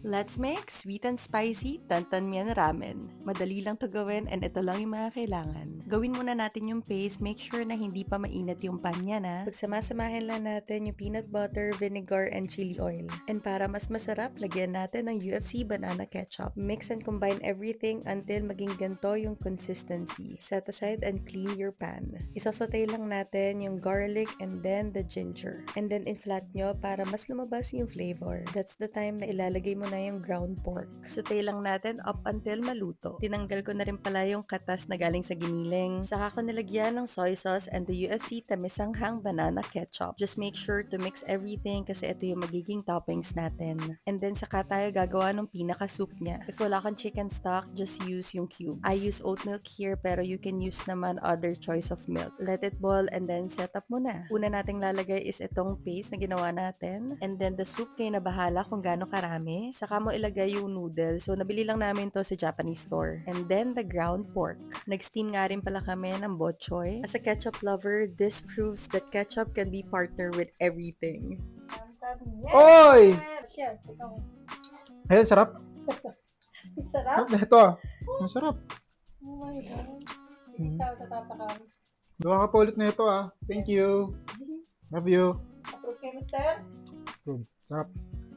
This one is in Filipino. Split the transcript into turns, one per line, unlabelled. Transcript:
Let's make sweet and spicy tantan mian ramen. Madali lang to gawin and ito lang yung mga kailangan. Gawin muna natin yung paste, make sure na hindi pa mainit yung pan niya na. Pagsamasamahin lang natin yung peanut butter, vinegar, and chili oil. And para mas masarap, lagyan natin ng UFC banana ketchup. Mix and combine everything until maging ganto yung consistency. Set aside and clean your pan. Isosotay lang natin yung garlic and then the ginger. And then inflat nyo para mas lumabas yung flavor. That's the time na ilalagay mo na yung ground pork. Saute lang natin up until maluto. Tinanggal ko na rin pala yung katas na galing sa giniling. Saka ko nilagyan ng soy sauce and the UFC tamisanghang banana ketchup. Just make sure to mix everything kasi ito yung magiging toppings natin. And then saka tayo gagawa ng pinaka-soup niya. If wala kang chicken stock, just use yung cubes. I use oat milk here pero you can use naman other choice of milk. Let it boil and then set up mo na. Una nating lalagay is itong paste na ginawa natin. And then the soup kayo na bahala kung gaano karami. Saka mo ilagay yung noodles. So, nabili lang namin to sa Japanese store. And then, the ground pork. Nag-steam nga rin pala kami ng bok choy. As a ketchup lover, this proves that ketchup can be partner with everything.
Oy!
Chef, ikaw.
Ayun, sarap.
Sarap.
Sarap na ito ah. Ang sarap.
Oh my God. Hindi sa tatatakam.
Gawa ka pa ulit na ito ah. Thank you. Love you.
Approve kay Mister?
Good. Sarap.